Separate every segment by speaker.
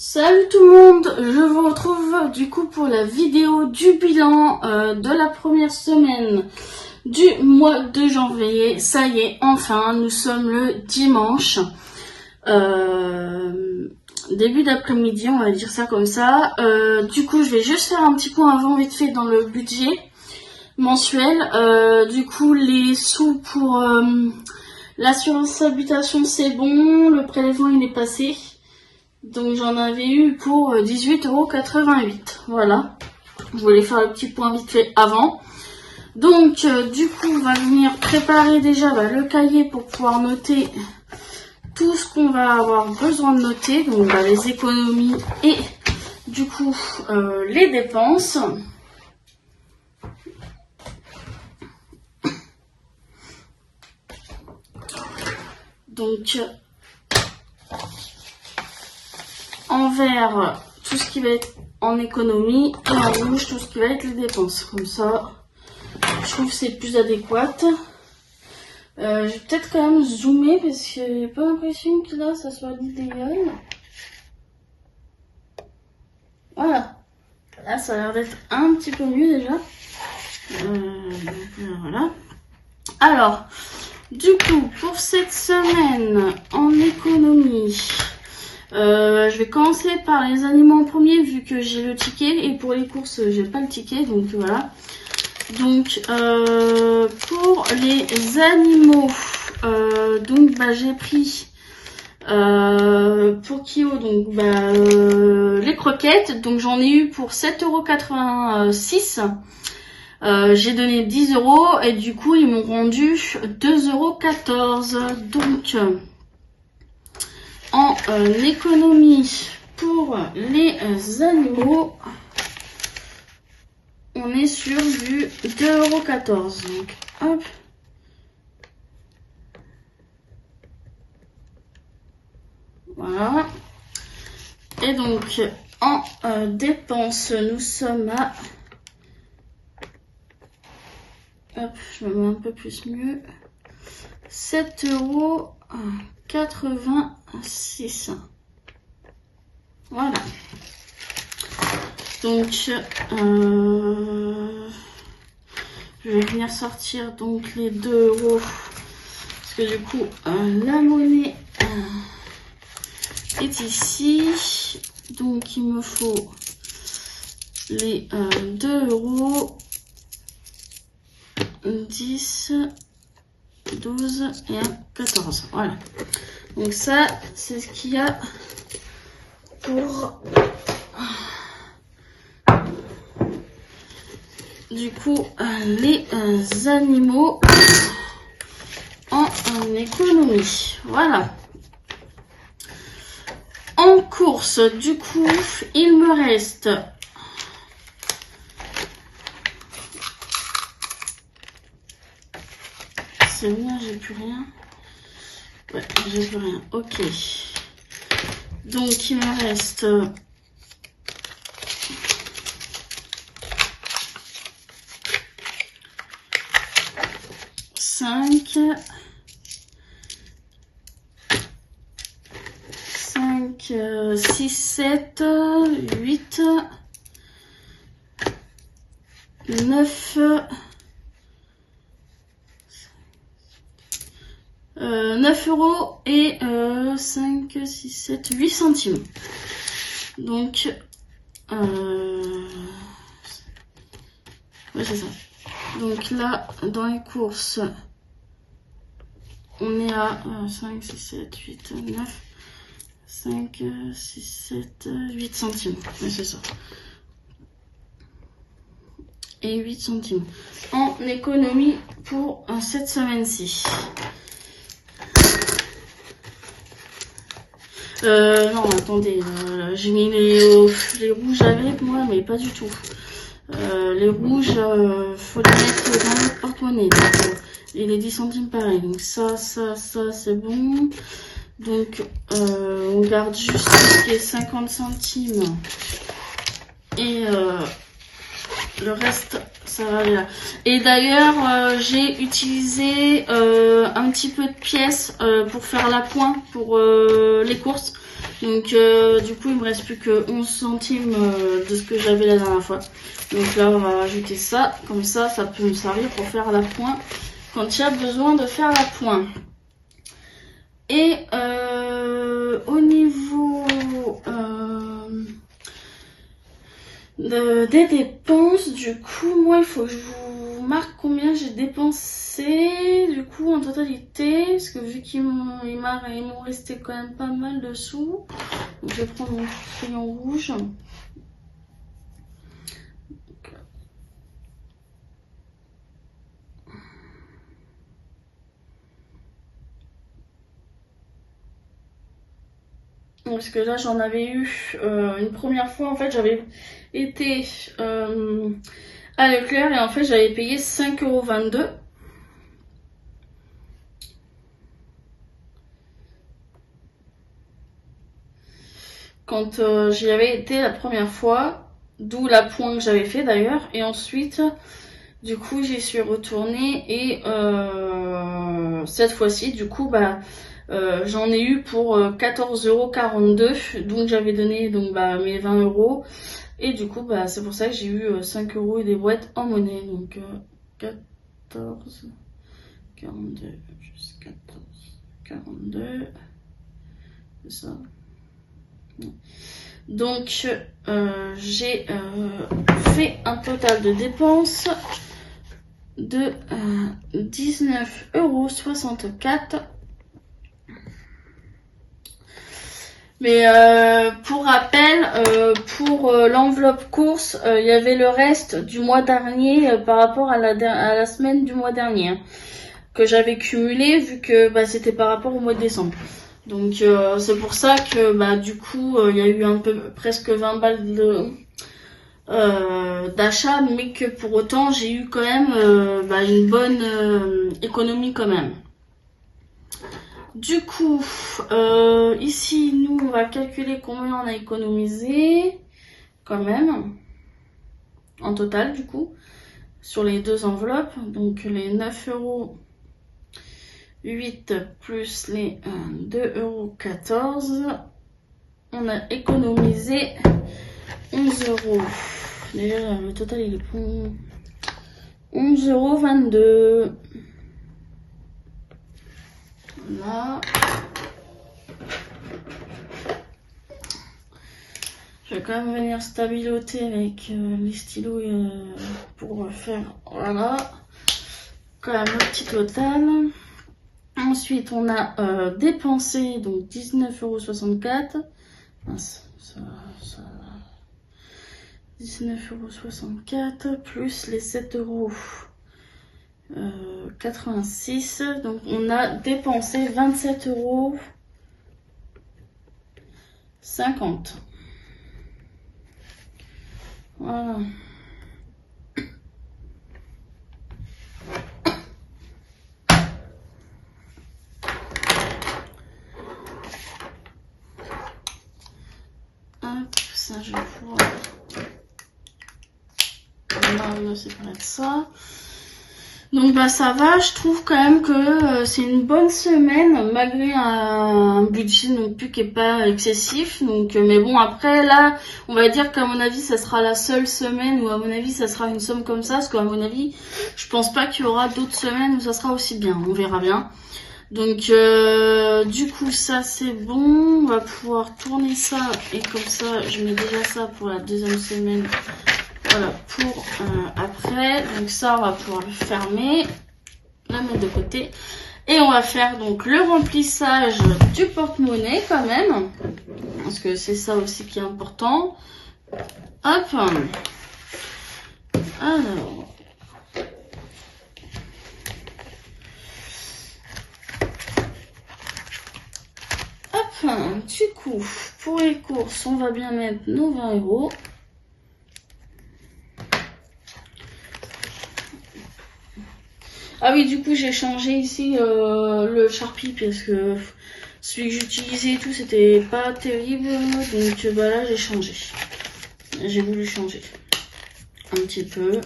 Speaker 1: Salut tout le monde, je vous retrouve du coup pour la vidéo du bilan de la première semaine du mois de janvier. Ça y est, enfin, nous sommes le dimanche, début d'après-midi, on va dire ça comme ça. Du coup, je vais juste faire un petit point avant vite fait dans le budget mensuel. Du coup, les sous pour l'assurance habitation, c'est bon, le prélèvement il est passé. Donc j'en avais eu pour 18,88 €. Voilà. Je voulais faire le petit point vite fait avant. Donc du coup on va venir préparer déjà le cahier pour pouvoir noter tout ce qu'on va avoir besoin de noter. Donc les économies et du coup les dépenses. Donc en vert, tout ce qui va être en économie, et en rouge, tout ce qui va être les dépenses. Comme ça, je trouve que c'est plus adéquat. Je vais peut-être quand même zoomer parce que j'ai pas l'impression que là, ça soit l'idéal. Voilà. Là, ça a l'air d'être un petit peu mieux déjà. Voilà. Alors, du coup, pour cette semaine en économie... je vais commencer par les aliments en premier vu que j'ai le ticket, et pour les courses j'ai pas le ticket, donc voilà. Donc pour les animaux, donc j'ai pris pour Kyo donc les croquettes, donc j'en ai eu pour 7,86 €. J'ai donné 10 € et du coup ils m'ont rendu 2,14 €. Donc en économie pour les animaux, on est sur du 2,14 €. Donc hop. Voilà. Et donc en dépenses, nous sommes à... Hop, je me mets un peu plus mieux. 7,86 €. Voilà. Donc je vais venir sortir donc les 2 € parce que du coup la monnaie est ici. Donc il me faut les 2 €, 10, 12 et 14. Voilà. Donc ça, c'est ce qu'il y a pour du coup les animaux en économie. Voilà. En course, du coup, il me reste c'est bien, j'ai plus rien. Ouais, j'ai plus rien. Ok. Donc il me reste 5, 6, 7, 8, 9, 9 € et 5, 6, 7, 8 centimes. Donc, ouais, c'est ça. Donc là, dans les courses, on est à 5, 6, 7, 8, 9, 5, 6, 7, 8 centimes. Ouais, c'est ça. Et 8 centimes. En économie pour cette semaine-ci. Non, attendez, j'ai mis les rouges avec moi, mais pas du tout. Les rouges, faut les mettre dans le porte-monnaie. Et les 10 centimes pareil. Donc ça, c'est bon. Donc, on garde juste ce qui est 50 centimes. Et le reste, ça va aller là. Et d'ailleurs, j'ai utilisé un petit peu de pièces pour faire l'appoint pour les courses. Donc du coup il me reste plus que 11 centimes de ce que j'avais la dernière fois. Donc là on va rajouter ça, comme ça ça peut me servir pour faire la pointe quand il y a besoin de faire la pointe. Et au niveau des dépenses, du coup moi il faut que je vous marque combien j'ai dépensé du coup en totalité, parce que vu qu'ils m'ont resté quand même pas mal de sous. Donc, je vais prendre mon crayon rouge. Parce que là j'en avais eu une première fois, en fait j'avais été à Leclerc et en fait j'avais payé 5,22 €. Quand j'y avais été la première fois, d'où la pointe que j'avais fait d'ailleurs. Et ensuite, du coup, j'y suis retournée et cette fois-ci, du coup, bah, j'en ai eu pour 14,42 €. Donc j'avais donné donc bah mes 20 € et du coup bah c'est pour ça que j'ai eu 5 € et des boîtes en monnaie. Donc 14, 42 plus 14, 42, c'est ça. Donc j'ai fait un total de dépenses de 19,64 €. Mais pour rappel, pour l'enveloppe course, il y avait le reste du mois dernier par rapport à la semaine du mois dernier, hein, que j'avais cumulé vu que bah, c'était par rapport au mois de décembre. Donc c'est pour ça que bah, du coup il y a eu un peu presque 20 balles d'achat, mais que pour autant j'ai eu quand même bah, une bonne économie quand même. Du coup, ici, nous, on va calculer combien on a économisé, quand même, en total, du coup, sur les deux enveloppes. Donc, les 9,08 € plus les 2,14 €, on a économisé 11 €. Déjà, le total, il est pour 11,22 €. Là. Je vais quand même venir stabiloter avec les stylos pour faire, voilà, quand même le petit total. Ensuite, on a dépensé donc 19,64 €. Mince, ça, 19,64 € plus les 7,86 €. Donc, on a dépensé 27,50 €. Voilà. Hop, ça je vais pouvoir me séparer de ça. Donc bah ça va, je trouve quand même que c'est une bonne semaine malgré un budget non plus qui est pas excessif. Donc mais bon après là, on va dire qu'à mon avis ça sera la seule semaine où à mon avis ça sera une somme comme ça, parce qu'à mon avis je pense pas qu'il y aura d'autres semaines où ça sera aussi bien. On verra bien. Donc du coup ça c'est bon, on va pouvoir tourner ça et comme ça je mets déjà ça pour la deuxième semaine. Voilà, pour après, donc ça on va pouvoir le fermer, la mettre de côté. Et on va faire donc le remplissage du porte-monnaie quand même, parce que c'est ça aussi qui est important. Hop, alors, hop, du coup, pour les courses, on va bien mettre nos 20 €. Ah oui, du coup, j'ai changé ici le Sharpie parce que celui que j'utilisais et tout, c'était pas terrible. Donc bah là, j'ai changé. J'ai voulu changer un petit peu.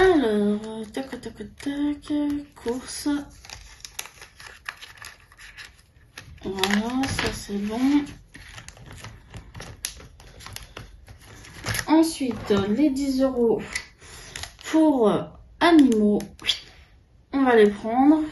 Speaker 1: Alors, tac, tac, tac, course. Voilà, ça c'est bon. Ensuite, les 10 € pour animaux, on va les prendre.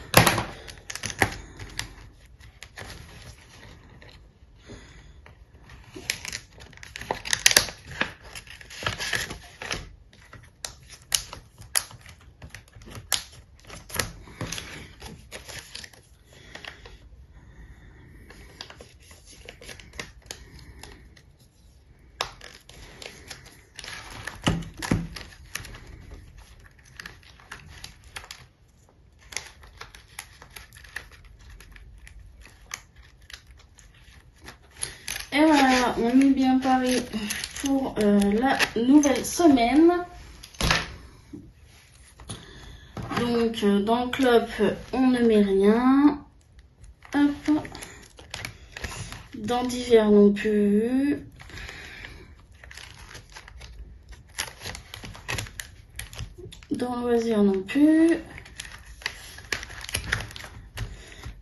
Speaker 1: Et voilà, on est bien paré pour la nouvelle semaine. Donc, dans le club, on ne met rien. Hop. Dans divers non plus. Dans loisir non plus.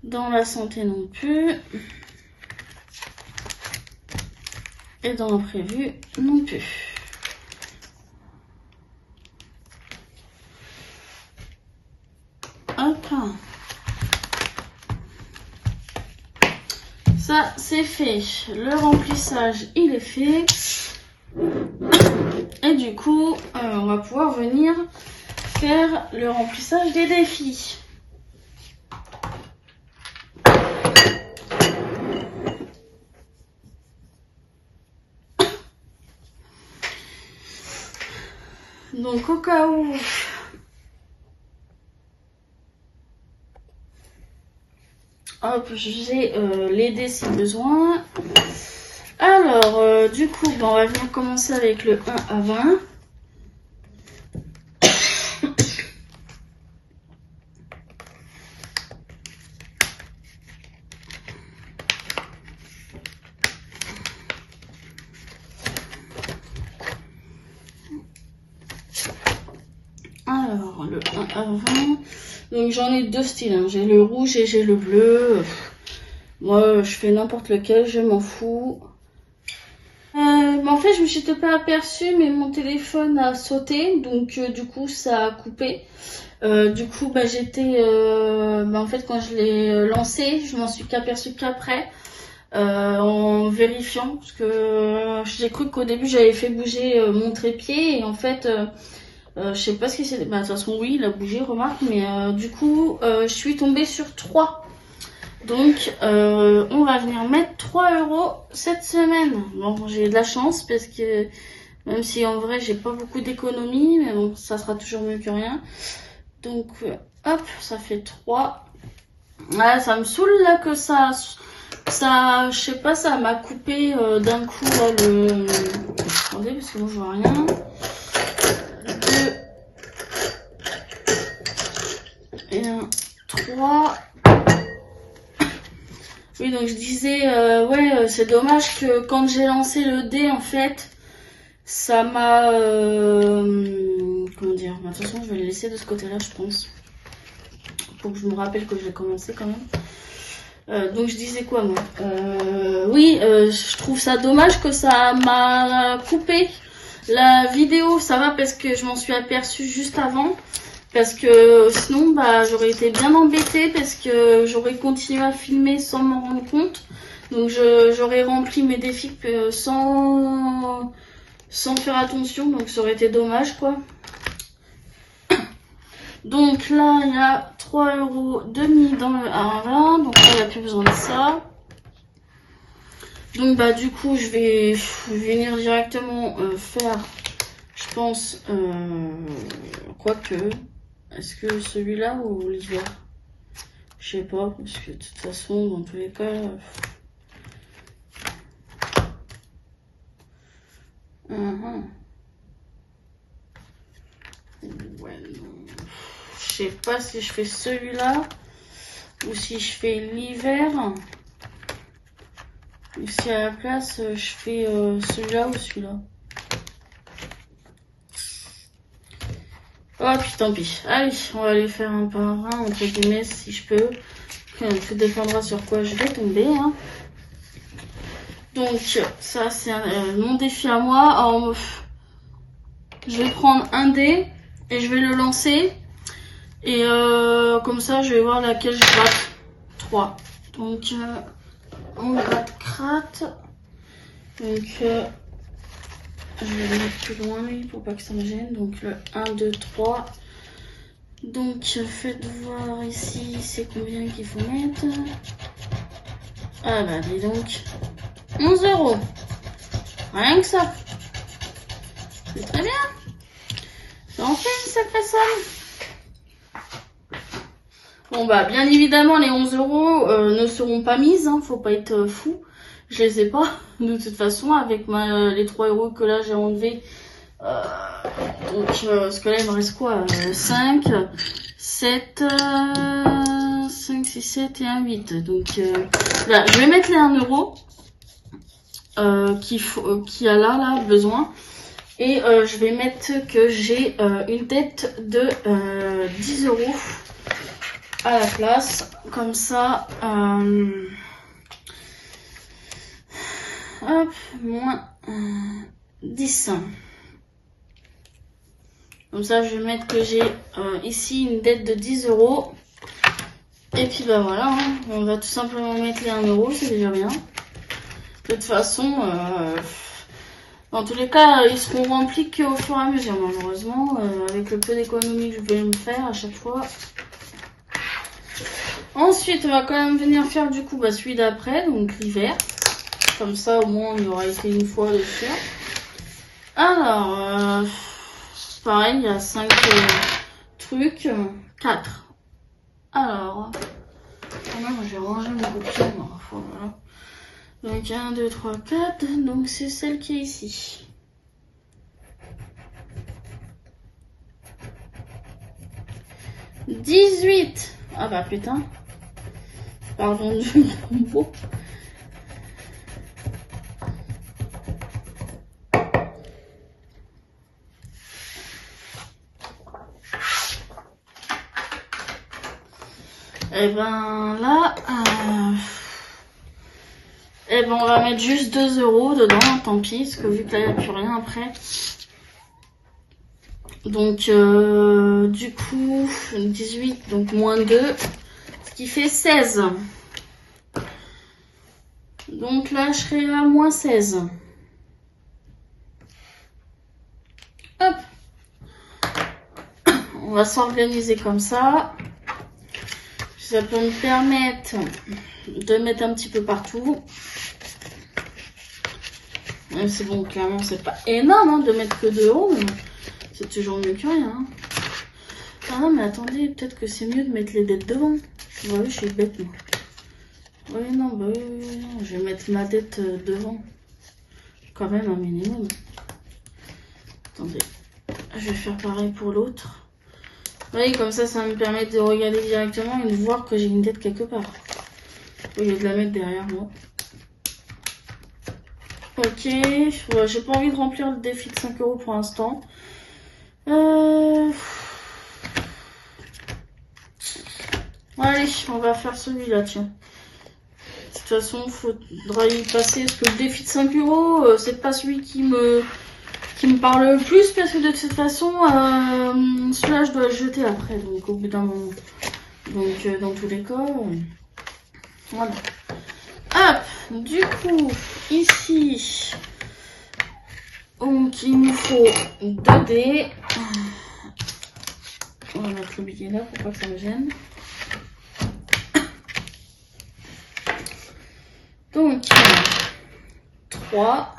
Speaker 1: Dans la santé non plus. Et dans l'imprévu non plus. Hop. Ça, c'est fait. Le remplissage, il est fait. Et du coup, on va pouvoir venir faire le remplissage des défis. Donc au cas où hop, j'ai l'aider si besoin. Alors, du coup, on va venir commencer avec le 1 à 20. Alors, le 1 à 20. Donc, j'en ai deux styles. Hein. J'ai le rouge et j'ai le bleu. Moi, je fais n'importe lequel, je m'en fous. En fait, je me suis pas aperçue, mais mon téléphone a sauté. Donc, du coup, ça a coupé. Du coup, j'étais... en fait, quand je l'ai lancé, je m'en suis aperçue qu'après. En vérifiant. Parce que j'ai cru qu'au début, j'avais fait bouger mon trépied. Et en fait... je sais pas ce qui s'est... de toute façon, oui, il a bougé, remarque. Mais du coup, je suis tombée sur 3. Donc, on va venir mettre 3 € cette semaine. Bon, j'ai de la chance parce que... Même si en vrai, j'ai pas beaucoup d'économies. Mais bon, ça sera toujours mieux que rien. Donc, hop, ça fait 3. Ouais, ça me saoule là que ça... je sais pas, ça m'a coupé d'un coup là le... Attendez, parce que moi je vois rien. 2 et 1, 3. Oui, donc je disais, ouais, c'est dommage que quand j'ai lancé le dé, en fait, ça m'a... comment dire, de toute façon, je vais le laisser de ce côté-là, je pense. Pour que je me rappelle que je vais commencer quand même. Donc je disais quoi, moi oui, je trouve ça dommage que ça m'a coupé la vidéo. Ça va parce que je m'en suis aperçue juste avant. Parce que sinon, j'aurais été bien embêtée parce que j'aurais continué à filmer sans m'en rendre compte. Donc j'aurais rempli mes défis sans faire attention. Donc ça aurait été dommage, quoi. Donc là, il y a 3,5 € dans le 1 donc là, il n'y a plus besoin de ça. Donc du coup, je vais venir directement faire, je pense, quoique, est-ce que celui-là ou l'hiver? Je sais pas, parce que de toute façon, dans tous les cas... Ouais, non. Je sais pas si je fais celui-là ou si je fais l'hiver. Ou si à la place, je fais celui-là ou celui-là. Oh, puis tant pis. Allez, on va aller faire un par un, entre guillemets, si je peux. Tout dépendra sur quoi je vais tomber. Hein. Donc, ça, c'est mon défi à moi. Alors, je vais prendre un dé et je vais le lancer. Et comme ça, je vais voir laquelle je gratte. 3. Donc, on gratte. Donc, je vais le mettre plus loin lui pour pas que ça me gêne. Donc, le 1, 2, 3. Donc, faites voir ici, c'est combien qu'il faut mettre. Ah bah, dis donc. 11 €. Rien que ça. C'est très bien. Ça en fait une sacrée somme. Bon bah, bien évidemment, les 11 € ne seront pas mises. Hein, faut pas être fou. Je les ai pas. De toute façon, avec les 3 € que là j'ai enlevé. Donc, parce que là, il me reste quoi 5, 7, 5, 6, 7 et un 8. Donc, là, je vais mettre les 1 € qui a là besoin. Et je vais mettre que j'ai une dette de 10 € à la place. Comme ça, hop, moins 10. Comme ça, je vais mettre que j'ai ici une dette de 10 €. Et puis bah voilà, hein, on va tout simplement mettre les 1 €, c'est déjà bien. De toute façon, dans tous les cas, ils seront remplis qu'au fur et à mesure, malheureusement, avec le peu d'économie que je vais me faire à chaque fois. Ensuite, on va quand même venir faire du coup celui d'après, donc l'hiver. Comme ça, au moins, on y aura été une fois dessus. Alors, pareil, il y a 5 trucs. 4. Alors, je vais ranger mon copier. Voilà. Donc 1, 2, 3, 4. Donc c'est celle qui est ici. « 18 ». Ah bah putain. Pardon du mot. Et ben là, et ben on va mettre juste 2 € dedans, tant pis, parce que vu que là il n'y a plus rien après. Donc du coup, 18, donc moins 2, ce qui fait 16. Donc là je serai à moins 16. Hop. On va s'organiser comme ça. Ça peut me permettre de mettre un petit peu partout. C'est bon, clairement, c'est pas énorme hein, de mettre que 2 €, mais c'est toujours mieux que rien. Hein. Ah non, mais attendez, peut-être que c'est mieux de mettre les dettes devant. Bah oui, je suis bête, moi. Oui, non, bah oui, non, je vais mettre ma dette devant. Quand même un minimum. Attendez, je vais faire pareil pour l'autre. Oui, comme ça me permet de regarder directement et de voir que j'ai une dette quelque part. Au lieu de la mettre derrière moi. Ok, ouais, j'ai pas envie de remplir le défi de 5 € pour l'instant. Allez, on va faire celui-là, tiens. De toute façon, il faudra y passer, parce que le défi de 5 €, c'est pas celui qui me parle le plus, parce que de toute façon, celui-là, je dois le jeter après, donc au bout d'un moment. Donc, dans tous les cas, voilà. Hop, du coup, ici, donc il nous faut 2 dés. On va mettre le billet là pour pas que ça me gêne. Donc, 3.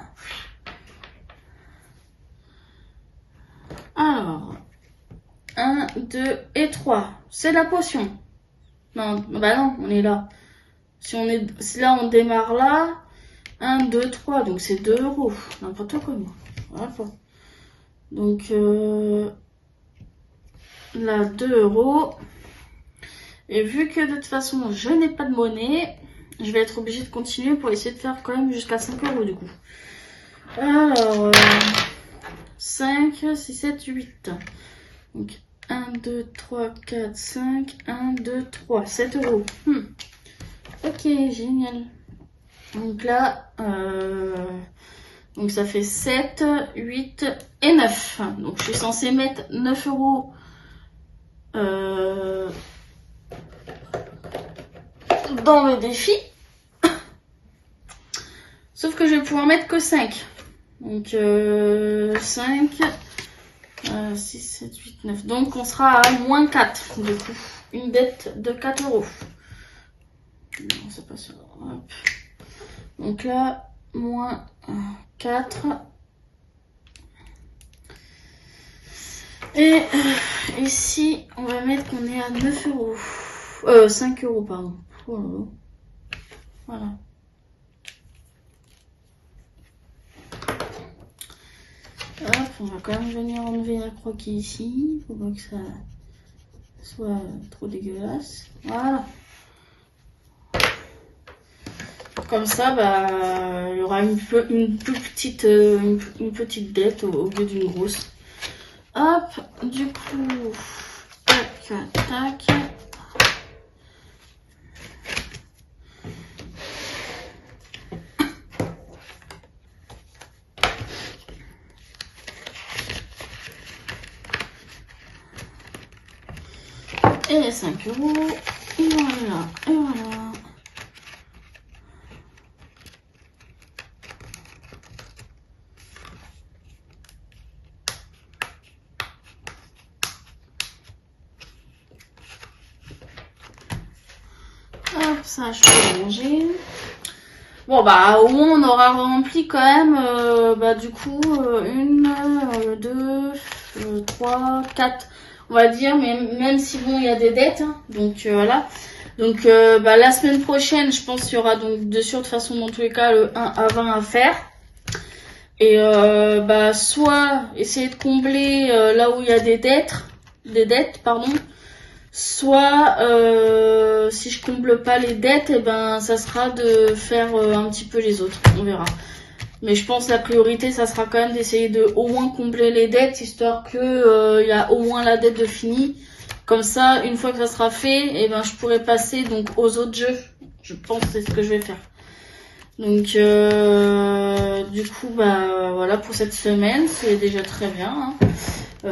Speaker 1: Alors, 1, 2 et 3. C'est la potion. Non, bah non, on est là. Si là, on démarre là. 1, 2, 3. Donc, c'est 2 €. N'importe quoi, moi. Voilà. Donc, là, 2 €. Et vu que de toute façon, je n'ai pas de monnaie, je vais être obligée de continuer pour essayer de faire quand même jusqu'à 5 € du coup. Alors, 5, 6, 7, 8. Donc, 1, 2, 3, 4, 5, 1, 2, 3, 7 euros. Ok, génial. Donc là, donc ça fait 7, 8 et 9. Donc je suis censée mettre 9 euros dans le défi. Sauf que je vais pouvoir mettre que 5. Donc 5, 6, 7, 8, 9. Donc on sera à moins 4 du coup. Une dette de 4 euros. Non, c'est pas ça. Hop. Donc là, moins 4. Et ici, on va mettre qu'on est à 9 euros. 5 euros, pardon. Voilà. Hop, on va quand même venir enlever la croquis ici. Faut pas que ça soit trop dégueulasse. Voilà. Comme ça, bah, il y aura une petite dette au lieu d'une grosse. Hop, du coup, tac, tac. Et les 5 euros, et voilà, et voilà. Hop, ça je peux ranger. Bon bah au moins on aura rempli quand même bah du coup 1, 2, 3, 4 on va dire, mais même si bon il y a des dettes hein, donc voilà. Donc bah la semaine prochaine je pense qu'il y aura donc de toute façon dans tous les cas le 1 à 20 à faire. Et bah soit essayer de combler là où il y a des dettes pardon. Soit si je comble pas les dettes, et ben ça sera de faire un petit peu les autres, on verra. Mais je pense que la priorité ça sera quand même d'essayer de au moins combler les dettes, histoire que y a au moins la dette de fini. Comme ça, une fois que ça sera fait, et ben je pourrai passer donc aux autres jeux. Je pense que c'est ce que je vais faire. Donc du coup bah voilà pour cette semaine, c'est déjà très bien. Hein.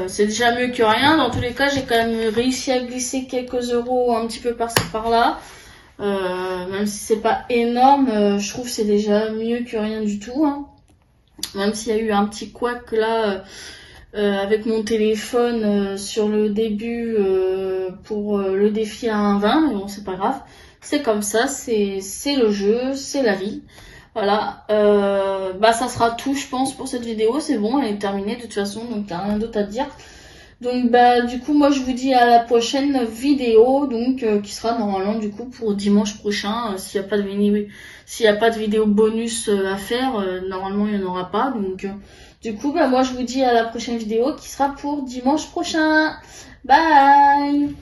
Speaker 1: C'est déjà mieux que rien. Dans tous les cas, j'ai quand même réussi à glisser quelques euros un petit peu par-ci par-là. Même si c'est pas énorme, je trouve que c'est déjà mieux que rien du tout. Hein. Même s'il y a eu un petit couac là avec mon téléphone sur le début pour le défi à 1,20. Mais bon, c'est pas grave. C'est comme ça, c'est le jeu, c'est la vie. Voilà, bah ça sera tout je pense pour cette vidéo, c'est bon, elle est terminée de toute façon, donc t'as rien d'autre à dire. Donc bah du coup moi je vous dis à la prochaine vidéo, donc qui sera normalement du coup pour dimanche prochain, s'il n'y a pas de vidéo bonus à faire, normalement il n'y en aura pas, donc du coup bah moi je vous dis à la prochaine vidéo qui sera pour dimanche prochain. Bye.